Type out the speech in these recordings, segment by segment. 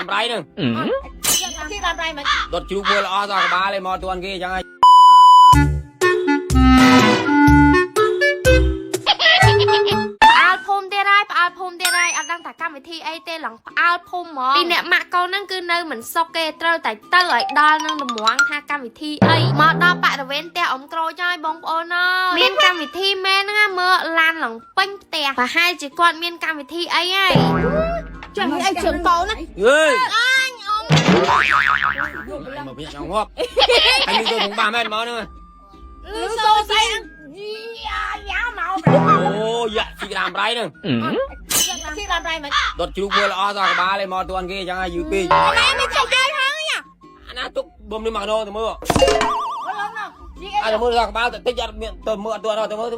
làmไรnữa khi làmไรmà đột chịu mưa lo ra ba lên mò tuần kia chẳng ai អល់ភូមិទៀតហើយអត់ដឹងថាកម្មវិធីអីទេឡើងផ្អើលភូមិហ្មងពីអ្នកម៉ាក់កូនហ្នឹងគឺនៅមិនសុខគេត្រូវតែទៅឲ្យដល់នឹងរង្វាន់ថាកម្មវិធីអីមកដល់បរិវេណផ្ទះអ៊ំក្រូចហើយបងប្អូនអើយមានកម្មវិធីមែនហ្នឹងមើលឡានឡើងពេញផ្ទះប្រហែលជាគាត់មានកម្មវិធីអីហើយចាំអីជើងកូនណាអើយ អញអ៊ំ mà biết nhau ngóp anh đi tôi cũng 3 mét mà nữa លឺសូស្អីយ៉ាមក ô dạ chị làmไรnữa khi làmไรmà đột chịu mưa lo ra ba lên mò tuần kia chẳng ai dự pi ណែមិនចេះchơiហើយ nó túc bơm đi mặc đồ từ mưa ai mưa ra ba tích ra miệng từ mưa tuần rồi từ mưa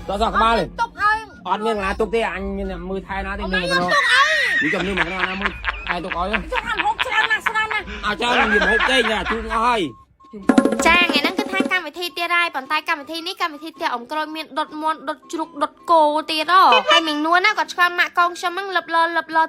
đó ra ba lên ទុកហើយ ọt miếng là túc thế anh như là mưa thay nó thì mưa nó chỉ cầm như mà nó mưa ai túc ói ចង់អានហូបច្រើនណាស់ស្រាំណាស់ à cho làm gì mà hộp cây nhà chú ngói ចាថ្ងៃហ្នឹងគឺថាកម្មវិធីទៀតហើយប៉ុន្តែកម្មវិធីនេះកម្មវិធីផ្ទះអ៊ំក្រូចមានដុតមន់ដុតជ្រូកដុតគោទៀតហើយមីងនួនណាគាត់ឆ្កាំម៉ាក់កងខ្ញុំហ្នឹងលឹបល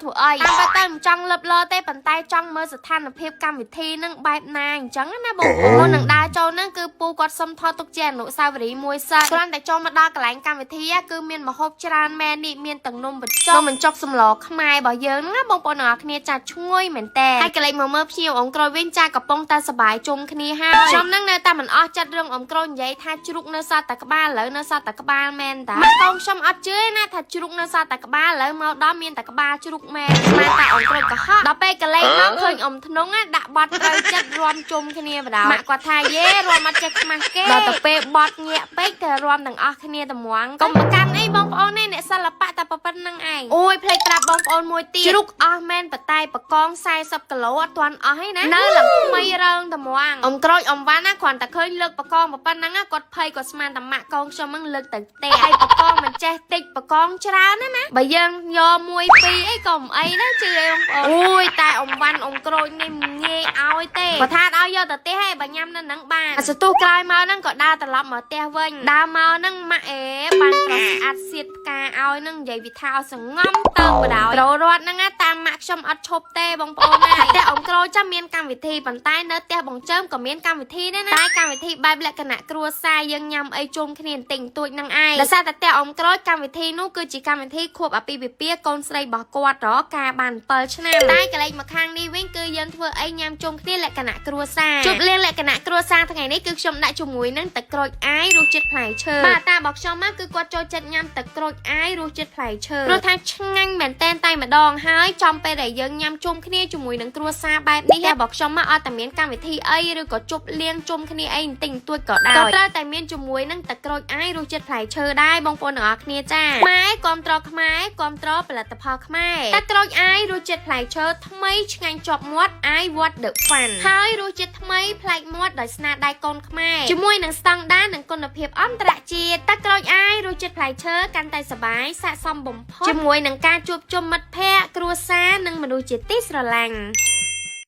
ធ្វើអីតាមពិតទៅមិនចង់លឹបលទេប៉ុន្តែចង់មើលស្ថានភាពកម្មវិធីហ្នឹងបែបណាអញ្ចឹងណាបងប្អូននឹងដើរចូលហ្នឹងគឺពូគាត់សុំថតទុកជាអនុស្សាវរីយ៍មួយសិនគ្រាន់តែចូលមកដល់កន្លែងកម្មវិធីគឺមានម្ហូបច្រើនមែននេះមានទាំងនំបញ្ចុកបញ្ចុកសម្លខ្មែររបស់យើងហ្នឹងណាបងប្អូនទាំងអស់គ្នាចាឈ្ងុយមែនតើហើយកន្លែងមកមើលភ្ញៀវអ៊ំក្រូចវិញចាកំពុងតែសប្បាយជុំគ្នាហើយខ្ញុំហ្នឹងនៅតែមិនអស់ចិត្តរឿងអ៊ំក្រូចនិយាយថាជ្រូកនៅសល់តែក្បាលឥឡូវនៅសល់តែក្បាលមែនតាម៉ាក់កូនខ្ញុំអត់ជឿណាថាជ្រូកនៅសល់តែក្បាលឥឡូវមកដល់មានតែក្បាលជ្រូកមែនស្មានតែអ៊ំក្រូចកុហកដល់ពេលកលេសមកឃើញអ៊ំធ្នង់ដាក់បត់ត្រូវចិត្តរំជុំគ្នាបដៅម៉ាក់គាត់ថាយេរំអត់ចេះខ្មាស់គេដល់ទៅពេលបត់ញាក់ពេកតែរំទាំងអស់គ្នាតម្ងកុំប្រកាន់អីបងប្អូននេះអ្នកសិល្បៈតែប៉ុណ្្នឹងឯងអូយភ្លេចប្រាប់បងប្អូនមួយទៀតជ្រូកអស់មែនបតែបកង40គីឡូអត់ទាន់អស់ឯណានៅឡើងថ្មីរើងតម្ងអ៊ំក្រូចអ៊ំវ៉ាន់ណាគ្រាន់តែឃើញលើកបកងប៉ុណ្ណឹងគាត់ភ័យគាត់ស្មានតែម៉ាក់កងខ្ញុំហ្នឹងលើកទៅផ្ទះហើយបកងមិនចេះតិចបកងច្រើនណាបើយើងយក1 2អីក៏មិនអីដែរជឿអីបងប្អូនអូយតែអ៊ំវ៉ាន់អ៊ំក្រូចនេះមិនងាយឲ្យទេបើថាឲ្យយកទៅផ្ទះឯងបើញ៉ាំនៅហ្នឹងបានសន្ទុះក្រោយមកហ្នឹងក៏ដើរត្រឡប់មកផ្ទះវិញដើរមកហ្នឹងម៉ាក់អេបានប្រស្អាតសៀតផ្កាឲ្យហ្នឹងនិយាយវិថាឲ្យសងំទៅបដ ររត់ហ្នឹងតាមម៉ាក់ខ្ញុំអត់ឈប់ទេបងប្អូនណាតែអ៊ំក្រូចចាំមានកម្មវិធីប៉ុន្តែនៅផ្ទះបងចើមក៏មានកម្មវិធីដែរណាតែកម្មវិធីបែបលក្ខណៈគ្រួសារយើងញ៉ាំអីជុំគ្នាបន្តិចបន្តួចហ្នឹងឯងដោយសារតែផ្ទះអ៊ំក្រូចកម្មវិធីនោះគឺជាកម្មវិធីខួបអាពាហ៍ពិពាហ៍កូនស្រីរបស់គាត់រការបាន7ឆ្នាំតែកលេចមកខាងនេះវិញគឺយើងធ្វើអីញ៉ាំជុំគ្នាលក្ខណៈគ្រួសារជប់លៀងលក្ខណៈគ្រួសារថ្ងៃនេះគឺខ្ញុំដាក់ជាមួយនឹងទឹកក្រូចអាយរសជាតិផ្លែឈើបាទតារបស់ខ្ញុំមកគឺគាត់ចូលចិត្តញ៉ាំទឹកក្រូចអាយរសជាតិផ្លែឈើព្រោះថាឆ្ងាញ់មែនតែនតែម្ដងហើយចំពេលដែលយើងញ៉ាំជុំគ្នាជាមួយនឹងគ្រួសារបែបនេះរបស់ខ្ញុំមកអត់តែមានកម្មវិធីអីឬក៏ជប់លៀងជុំគ្នាអីបន្តិចបន្តួចក៏ដោយក៏ត្រូវតែមានជាមួយនឹងទឹកក្រូចអាយរសជាតិផ្លែឈើដែរបងប្អូនទាំងអស់គ្នាចាខ្មែរគាំទ្រខ្មែរគាំទ្រផលិតផលខ្មែរទឹកក្រូចអាយរសជាតិផ្លែឈើថ្មីឆ្ងាញ់ជាប់មាត់អាយ What the Fun ហើយរសជាតិថ្មីប្លែកមាត់ដោយស្នាដៃកូនខ្មែរជាមួយនឹងស្តង់ដារនិងគុណភាពអន្តរជាតិទឹកក្រូចអាយរសជាតិផ្លែឈើកាន់តែសប្បាយស័ក្តិសមបំផុតជាមួយនឹងការជួបជុំមិត្តភ័ក្តិគ្រួសារនិងមនុស្សជាទីស្រឡាញ់